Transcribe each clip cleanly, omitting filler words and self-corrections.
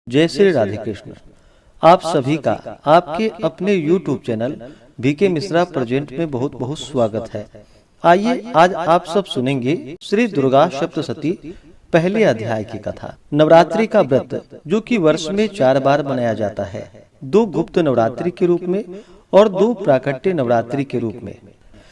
जय श्री राधे कृष्ण। आप सभी का आपके अपने YouTube channel B K Mishra present में बहुत बहुत स्वागत है। आइए आज आप सब सुनेंगे श्री दुर्गा सप्तशती पहले अध्याय की कथा। नवरात्रि का व्रत जो कि वर्ष में 4 बार मनाया जाता है, 2 गुप्त नवरात्रि के रूप में और 2 प्राकट्य नवरात्रि के रूप में।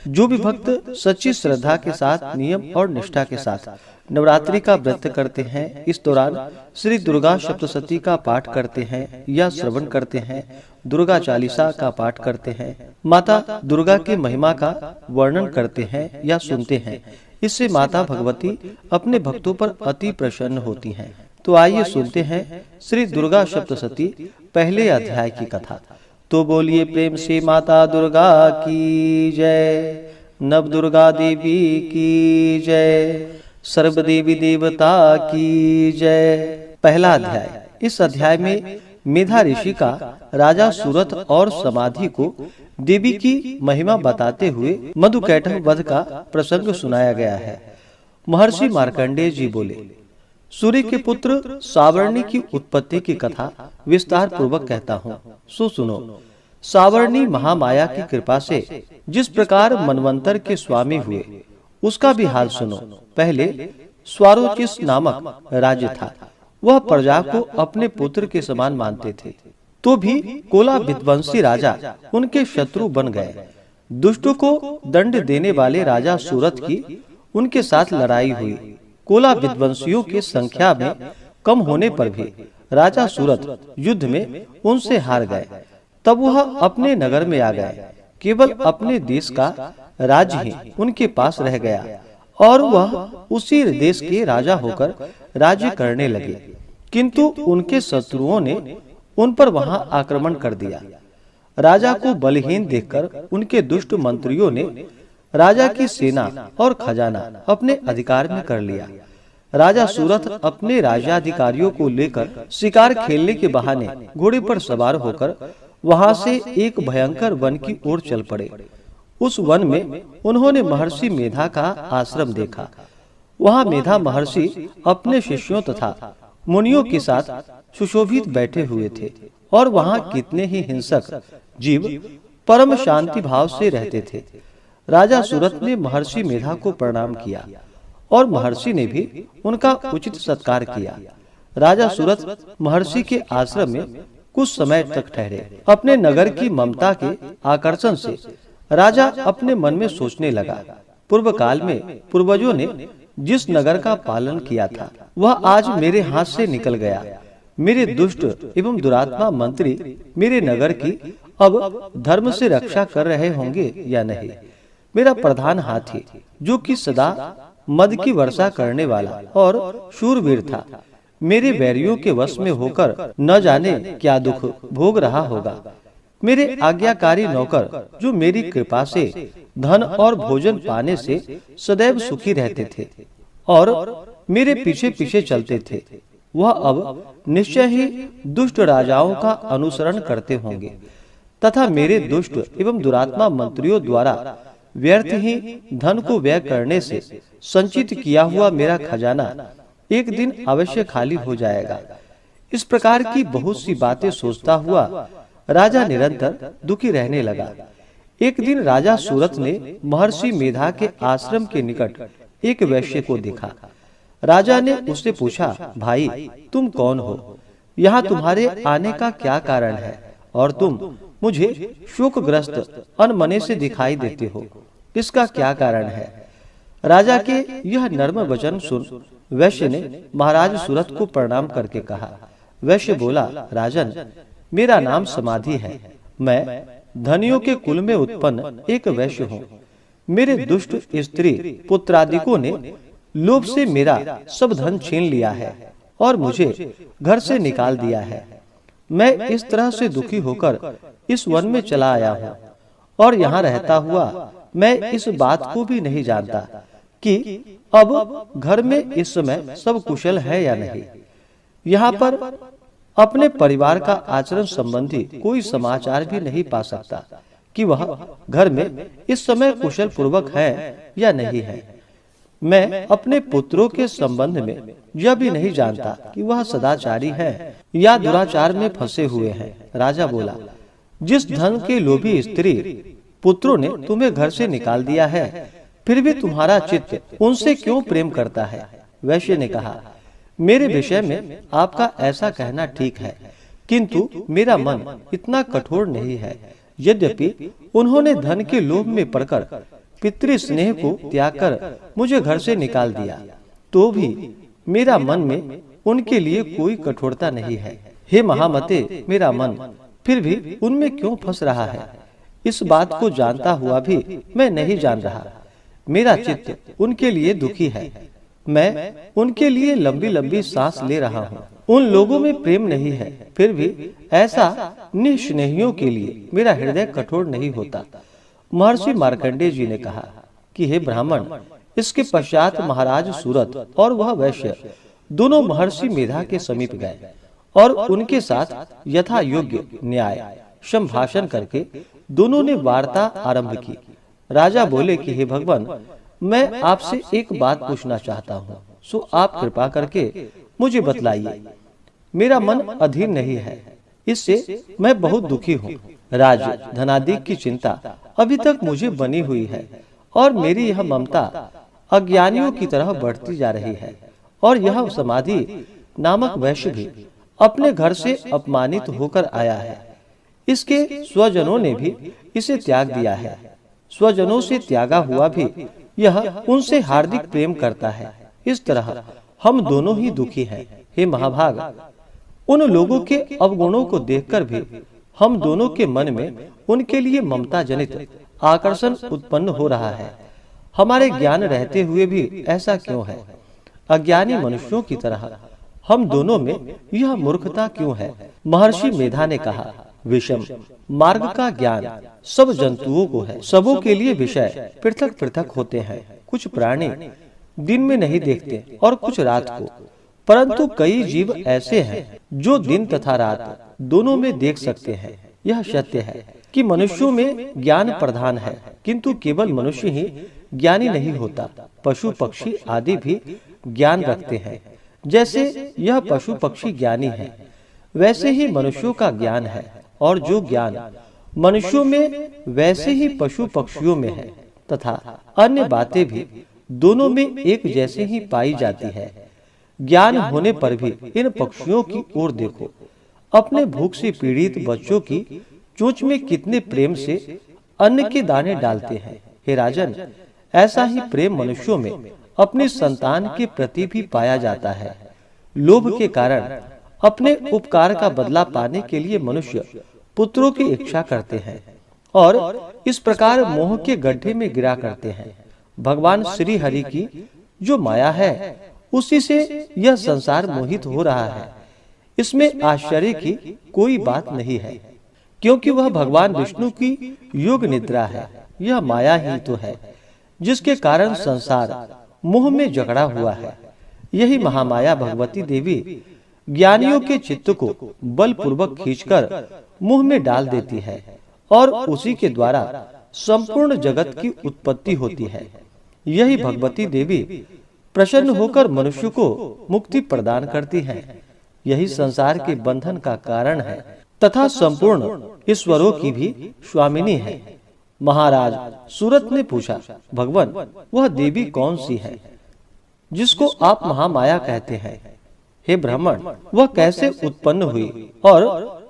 जो भी भक्त सच्ची श्रद्धा के साथ नियम और निष्ठा के साथ नवरात्रि का व्रत करते हैं, इस दौरान श्री दुर्गा सप्तशती का पाठ करते हैं या श्रवण करते हैं, दुर्गा चालीसा का पाठ करते हैं, माता दुर्गा की महिमा का वर्णन करते हैं या सुनते हैं, इससे माता भगवती अपने भक्तों पर अति प्रसन्न होती हैं। तो आइए सुनते हैं श्री दुर्गा सप्तशती पहले अध्याय की कथा। तो बोलिए प्रेम से माता दुर्गा की जय, नव दुर्गा देवी की जय, सर्व देवी देवता की जय। पहला अध्याय। इस अध्याय में मेधा ऋषि का राजा सूरत और समाधि को देवी की महिमा बताते हुए मधुकैटभ वध का प्रसंग सुनाया गया है। महर्षि मार्कंडेय जी बोले, सूर्य के पुत्र सावर्णी की उत्पत्ति की कथा विस्तार पूर्वक कहता हूँ, सो सुनो। सावर्णी महामाया की कृपा से जिस प्रकार मनवंतर के स्वामी हुए, उसका भी हाल सुनो। पहले स्वारोचिस नामक राज्य था। वह प्रजा को अपने पुत्र के समान मानते थे, तो भी कोला विध्वंसी राजा उनके शत्रु बन गए। दुष्टों को दंड देने वाले राजा सूरत की उनके साथ लड़ाई हुई। कोला विध्वंसियों की संख्या में कम होने पर भी राजा सूरत युद्ध में उनसे हार गए। तब वह अपने नगर में आ गए। केवल अपने देश का राज्य ही उनके पास रह गया और वह उसी देश के राजा होकर राज्य करने लगे। किंतु उनके शत्रुओं ने उन पर वहां आक्रमण कर दिया। राजा को बलहीन देखकर उनके दुष्ट मंत्रियों ने राजा की सेना और खजाना अपने अधिकार में कर लिया। राजा सूरत अपने राज्याधिकारियों को लेकर शिकार खेलने के बहाने घोड़े पर सवार होकर वहां से एक भयंकर वन की ओर चल पड़े। उस वन में उन्होंने महर्षि मेधा का आश्रम देखा। वहां मेधा महर्षि अपने शिष्यों तथा मुनियों के साथ सुशोभित बैठे हुए थे और वहां कितने ही हिंसक जीव परम शांति भाव से रहते थे। राजा सूरत ने महर्षि मेधा को प्रणाम किया और महर्षि ने भी उनका उचित सत्कार किया। राजा सूरत महर्षि के आश्रम में कुछ समय तक ठहरे। अपने नगर की ममता के आकर्षण से राजा अपने मन में सोचने लगा, पूर्व काल में पूर्वजों ने जिस नगर का पालन किया था, वह आज मेरे हाथ से निकल गया। मेरे दुष्ट एवं दुरात्मा मंत्री मेरे नगर की अब धर्म से रक्षा कर रहे होंगे या नहीं। मेरा प्रधान हाथी, जो कि सदा मद की वर्षा करने वाला और शूरवीर था, मेरे बैरियों के वश में होकर न जाने क्या दुख भोग रहा होगा। मेरे आज्ञाकारी नौकर, जो मेरी कृपा से धन और भोजन पाने से सदैव सुखी रहते थे और मेरे पीछे पीछे चलते थे, वह अब निश्चय ही दुष्ट राजाओं का अनुसरण करते होंगे तथा मेरे दुष्ट एवं दुरात्मा मंत्रियों द्वारा व्यर्थ ही धन को व्यय करने से संचित किया हुआ मेरा खजाना एक दिन अवश्य खाली हो जाएगा। इस प्रकार की बहुत सी बातें सोचता हुआ राजा निरंतर दुखी रहने लगा। एक दिन राजा सूरत ने महर्षि मेधा के आश्रम के निकट एक वैश्य को देखा। राजा ने उससे पूछा, भाई तुम कौन हो? यहाँ तुम्हारे आने का क्या कारण है और तुम मुझे शोकग्रस्त अनमने से दिखाई देते हो, इसका क्या कारण है? राजा के यह नर्म वचन सुन वैश्य ने महाराज सूरत को प्रणाम करके कहा। वैश्य बोला, राजन, मेरा नाम समाधि है। मैं धनियों के कुल में उत्पन्न एक वैश्य हूँ। मेरे दुष्ट स्त्री पुत्रादिकों ने लोभ से मेरा सब धन छीन लिया है और मुझे घर से निकाल दिया है। मैं इस तरह से दुखी होकर इस वन में चला आया हूँ और यहाँ रहता हुआ मैं इस बात को भी नहीं जानता कि अब घर में इस समय सब कुशल है या नहीं। यहाँ पर अपने परिवार का आचरण संबंधी कोई समाचार भी नहीं पा सकता कि वह घर में इस समय कुशल पूर्वक है या नहीं है। मैं अपने पुत्रों के संबंध में यह भी नहीं जानता कि वह सदाचारी है या दुराचार में फंसे हुए हैं। राजा बोला, जिस धन के लोभी स्त्री पुत्रों ने तुम्हें घर से निकाल दिया है, फिर भी तुम्हारा चित्त उनसे क्यों प्रेम करता है? वैश्य ने कहा, मेरे विषय में आपका ऐसा कहना ठीक है, किंतु मेरा मन इतना कठोर नहीं है। यद्यपि उन्होंने धन के लोभ में पड़कर पितृ स्नेह को त्याग कर मुझे घर से निकाल दिया, तो भी मेरा मन में उनके लिए कोई कठोरता नहीं है। हे महामते, मेरा मन फिर भी उनमें क्यों फंस रहा है? इस बात को जानता हुआ भी मैं नहीं जान रहा। मेरा चित्त उनके लिए दुखी है। मैं उनके लिए लंबी लंबी सांस ले रहा हूँ। उन लोगों में प्रेम नहीं है, फिर भी ऐसा निस्नेहियों के लिए मेरा हृदय कठोर नहीं होता। महर्षि मार्कंडेय जी ने कहा कि हे ब्राह्मण, इसके पश्चात महाराज सूरत और वह वैश्य दोनों महर्षि मेधा के समीप गए और उनके साथ यथा योग्य न्याय संभाषण करके दोनों ने वार्ता आरंभ की। राजा बोले कि हे भगवान, मैं आपसे एक बात पूछना चाहता हूँ, सो आप कृपा करके मुझे बतलाइए। मेरा मन अधीर नहीं है, इससे मैं बहुत दुखी हूँ। राज्य धनादि की चिंता अभी तक मुझे बनी हुई है और मेरी यह ममता अज्ञानियों की तरह बढ़ती जा रही है। और यह समाधि नामक वैश्य भी अपने घर से अपमानित होकर आया है। इसके स्वजनों ने भी इसे त्याग दिया है। स्वजनों से त्यागा हुआ भी यह उनसे हार्दिक प्रेम करता है। इस तरह हम दोनों ही दुखी हैं। हे महाभाग, उन लोगों के अवगुणों को देखकर भी हम दोनों के मन में उनके लिए ममता जनित आकर्षण उत्पन्न हो रहा है। हमारे ज्ञान रहते हुए भी ऐसा क्यों है? अज्ञानी मनुष्यों की तरह हम दोनों में यह मूर्खता क्यों है? महर्षि मेधा ने कहा, विषम मार्ग का ज्ञान सब जंतुओं को है। सबों के लिए विषय पृथक पृथक होते हैं। कुछ प्राणी दिन में नहीं देखते और कुछ रात को, परंतु कई जीव ऐसे हैं जो दिन तथा रात दोनों में देख सकते हैं। यह सत्य है कि मनुष्यों में ज्ञान प्रधान है, किंतु केवल मनुष्य ही ज्ञानी नहीं होता। पशु पक्षी आदि भी ज्ञान रखते हैं। जैसे यह पशु पक्षी ज्ञानी है, वैसे ही मनुष्यों का ज्ञान है। और जो ज्ञान मनुष्यों में वैसे ही पशु पक्षियों में है तथा अन्य बातें भी दोनों में एक जैसे ही पाई जाती है। ज्ञान होने पर भी इन पक्षियों की ओर देखो। अपने भूख से पीड़ित बच्चों की चोंच में कितने प्रेम से अन्न के दाने डालते हैं। हे राजन, ऐसा ही प्रेम मनुष्यों में अपनी संतान के प्रति भी पाया जाता है। लोभ के कारण अपने उपकार का बदला पाने के लिए मनुष्य पुत्रों की इच्छा करते हैं और इस प्रकार मोह के गड्ढे में गिरा करते हैं। भगवान श्री हरि की जो माया है, उसी से यह संसार मोहित हो रहा है। इसमें आश्चर्य की कोई बात नहीं है, क्योंकि वह भगवान विष्णु की योग निद्रा है। यह माया ही तो है जिसके कारण संसार मोह में जकड़ा हुआ है। यही महामाया भगवती देवी ज्ञानियों के चित्त को बलपूर्वक खींचकर मुंह में डाल देती है और उसी के द्वारा संपूर्ण जगत की उत्पत्ति होती है। यही भगवती देवी प्रसन्न होकर मनुष्य को मुक्ति प्रदान करती है। यही संसार के बंधन का कारण है तथा संपूर्ण ईश्वरों की भी स्वामिनी है। महाराज सूरत ने पूछा, भगवान, वह देवी कौन सी है जिसको आप महामाया कहते हैं? हे ब्राह्मण, वह कैसे उत्पन्न हुई और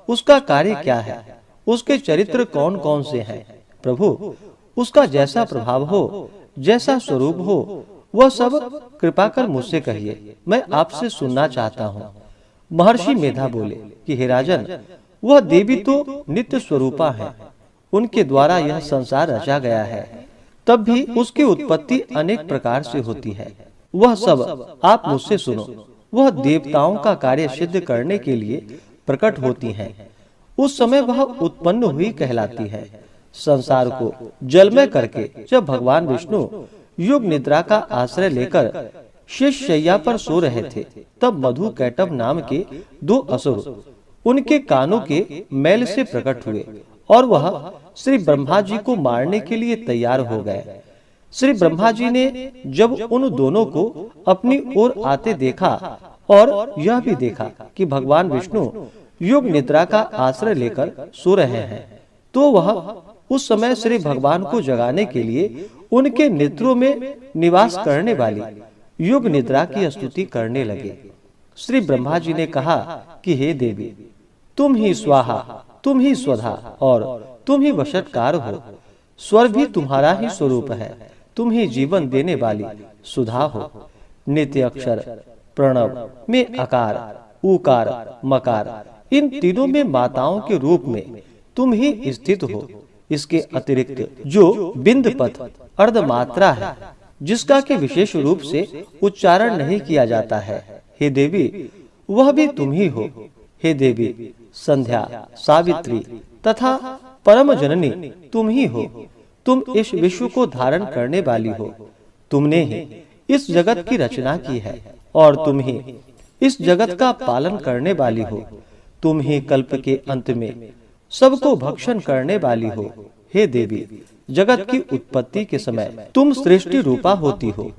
उसका कार्य क्या है? उसके चरित्र कौन कौन से हैं? प्रभु, उसका जैसा प्रभाव हो, जैसा स्वरूप हो, वह सब कृपा कर मुझसे कहिए, मैं आपसे सुनना चाहता हूँ। महर्षि मेधा बोले कि हे राजन, वह देवी तो नित्य स्वरूपा है। उनके द्वारा यह संसार रचा गया है, तब भी उसकी उत्पत्ति अनेक प्रकार से होती है। वह सब आप मुझसे सुनो। वह देवताओं का कार्य सिद्ध करने के लिए प्रकट होती हैं। उस समय वह उत्पन्न हुई कहलाती है। संसार को जलमय करके जब भगवान विष्णु योग निद्रा का आश्रय लेकर शेष शैया पर सो रहे थे, तब मधु कैटभ नाम के दो असुर उनके कानों के मैल से प्रकट हुए और वह श्री ब्रह्मा जी को मारने के लिए तैयार हो गए। श्री ब्रह्मा जी ने जब उन दोनों को अपनी ओर आते देखा और यह भी देखा कि भगवान विष्णु युग निद्रा का आश्रय लेकर सो रहे हैं, तो वह उस समय श्री भगवान को जगाने के लिए उनके नेत्रों में निवास करने वाली युग निद्रा की स्तुति करने लगे। श्री ब्रह्मा जी ने कहा कि हे देवी, तुम ही स्वाहा, तुम ही स्वधा और तुम ही वशटकार हो। स्वर भी तुम्हारा ही स्वरूप है, तुम ही जीवन देने वाली सुधा हो। नित्य अक्षर प्रणव में अकार, उकार, मकार, इन तीनों में माताओं के रूप में तुम ही स्थित हो। इसके अतिरिक्त जो बिंद पथ अर्धमात्रा है, जिसका कि विशेष रूप से उच्चारण नहीं किया जाता है, हे देवी, वह भी तुम ही हो। हे देवी, संध्या, सावित्री तथा परम जननी तुम ही हो। तुम इस विश्व को धारण करने वाली हो। तुमने ही इस जगत की रचना की है और तुम ही इस जगत का पालन करने वाली हो। तुम ही कल्प के अंत में सबको भक्षण करने वाली हो। हे देवी, जगत की उत्पत्ति के समय तुम सृष्टि रूपा होती हो,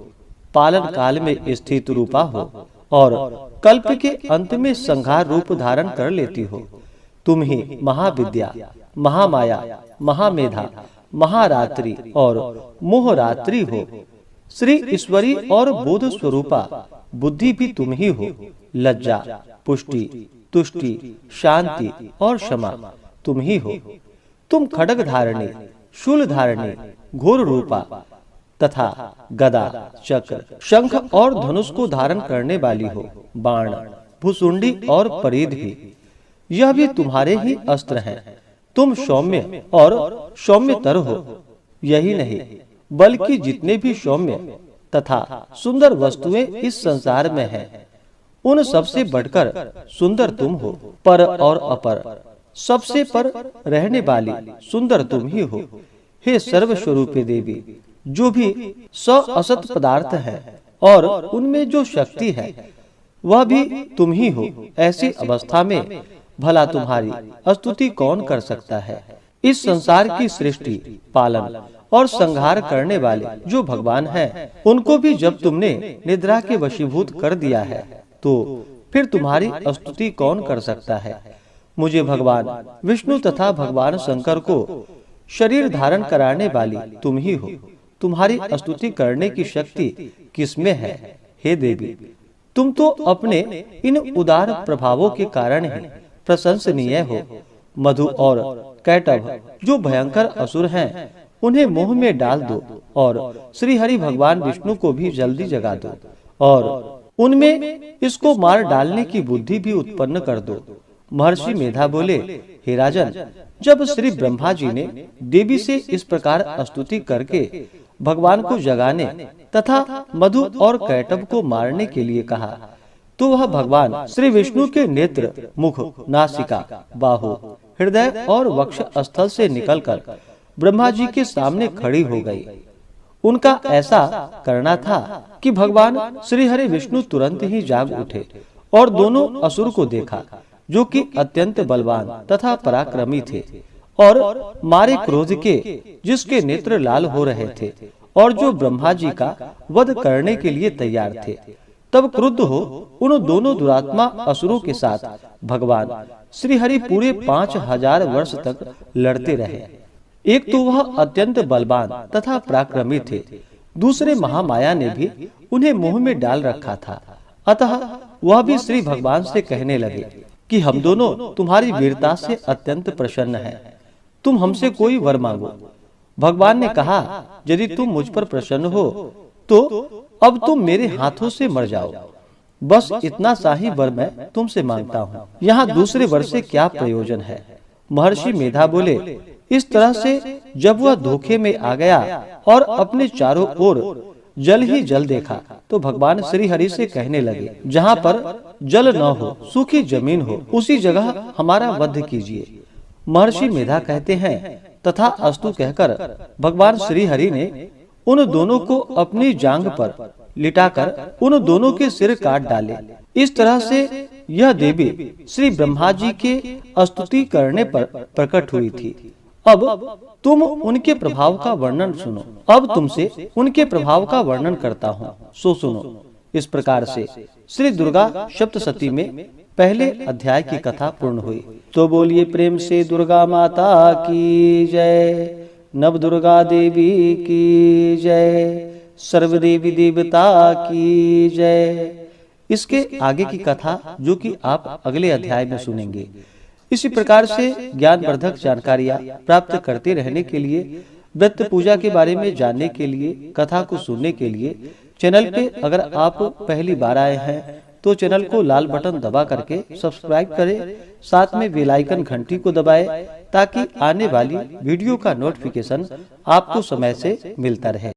पालन काल में स्थित रूपा हो और कल्प के अंत में संहार रूप धारण कर लेती हो। तुम ही महाविद्या, महामाया, महामेधा, महारात्रि और मोहरात्रि हो। श्री ईश्वरी और बोध स्वरूपा बुद्धि भी तुम ही हो। लज्जा, पुष्टि, तुष्टि, शांति और क्षमा तुम ही हो। तुम खड्ग धारणी, शूल धारणी, घोर रूपा तथा गदा, चक्र, शंख और धनुष को धारण करने वाली हो। बाण, भुसुंडी और परिध भी, यह भी तुम्हारे ही अस्त्र हैं। तुम सौम्य और सौम्यतर हो। यही नहीं, बल्कि जितने भी सौम्य तथा सुंदर वस्तुएं इस संसार में हैं, उन सबसे बढ़कर सुंदर तुम हो। पर और अपर, सबसे पर रहने वाली सुंदर तुम ही हो। हे सर्वस्वरूपे देवी, जो भी असत पदार्थ है और उनमें जो शक्ति है, वह भी तुम ही हो। ऐसी अवस्था में भला तुम्हारी स्तुति कौन कर सकता है। इस संसार की सृष्टि, पालन और संहार करने वाले जो भगवान हैं, उनको भी जब तुमने निद्रा के वशीभूत कर दिया है, तो फिर तुम्हारी स्तुति कौन कर सकता है। मुझे भगवान विष्णु तथा भगवान शंकर को शरीर धारण कराने वाली तुम ही हो। तुम्हारी स्तुति करने की शक्ति किसमें है। हे देवी, तुम तो अपने इन उदार प्रभावों के कारण ही प्रशंसनीय हो। मधु और कैटभ जो भयंकर असुर हैं, उन्हें मोह में डाल दो और श्री हरि भगवान विष्णु को भी जल्दी जगा दो और उनमें इसको मार डालने की बुद्धि भी उत्पन्न कर दो। महर्षि मेधा बोले, हे राजन, जब श्री ब्रह्मा जी ने देवी से इस प्रकार स्तुति करके भगवान को जगाने तथा मधु और कैटभ को मारने के लिए कहा, तो वह भगवान श्री विष्णु के नेत्र, मुख, नासिका, बाहु, हृदय और वक्ष स्थल से निकलकर ब्रह्मा जी के सामने खड़ी हो गई। उनका ऐसा करना था कि भगवान श्री हरि विष्णु तुरंत ही जाग उठे और दोनों असुर को देखा, जो कि अत्यंत बलवान तथा पराक्रमी थे और मारे क्रोध के, जिसके नेत्र लाल हो रहे थे और जो ब्रह्मा जी का वध करने के लिए तैयार थे। तब क्रुद्ध हो उन दोनों दुरात्मा असुरों के साथ भगवान श्री हरि पूरे 5000 वर्ष तक लड़ते रहे। एक तो वह अत्यंत बलवान तथा पराक्रमी थे, दूसरे महामाया ने भी उन्हें मुंह में डाल रखा था। अतः वह भी श्री भगवान से कहने लगे कि हम दोनों तुम्हारी वीरता से अत्यंत प्रसन्न हैं, तुम हमसे कोई वर मांगो। भगवान ने कहा, यदि तुम मुझ पर प्रसन्न हो तो अब तुम मेरे हाथों से मर जाओ। बस इतना सा ही वर मैं तुमसे मांगता हूँ, यहाँ दूसरे वर से क्या प्रयोजन है। महर्षि मेधा बोले, इस तरह से जब वह धोखे में आ गया और अपने चारों ओर जल ही जल देखा, तो भगवान श्री हरि से कहने लगे, जहाँ पर जल न हो, सूखी जमीन हो, उसी जगह हमारा वध कीजिए। महर्षि मेधा कहते हैं, तथा अस्तु कहकर भगवान श्री हरि ने उन दोनों को अपनी जांघ पर लिटाकर उन दोनों के सिर काट डाले। इस तरह से यह देवी श्री ब्रह्मा जी के स्तुति करने पर प्रकट हुई थी। अब तुम उनके प्रभाव का वर्णन सुनो। अब तुमसे उनके प्रभाव का वर्णन करता हूँ, सो सुनो। इस प्रकार से श्री दुर्गा सप्तशती में पहले अध्याय की कथा पूर्ण हुई। तो बोलिए प्रेम से दुर्गा माता की जय, नव दुर्गा देवी की जय, सर्वदेवी देवता की जय। इसके आगे की कथा जो कि आप अगले अध्याय में सुनेंगे। इसी प्रकार से ज्ञानवर्धक जानकारियां प्राप्त करते रहने के लिए, व्रत पूजा के बारे में जानने के लिए, कथा को सुनने के लिए चैनल पे अगर आप पहली बार आए हैं तो चैनल को लाल बटन दबा करके सब्सक्राइब करें, साथ में बेल आइकन घंटी को दबाएं ताकि आने वाली वीडियो का नोटिफिकेशन आपको समय से मिलता रहे।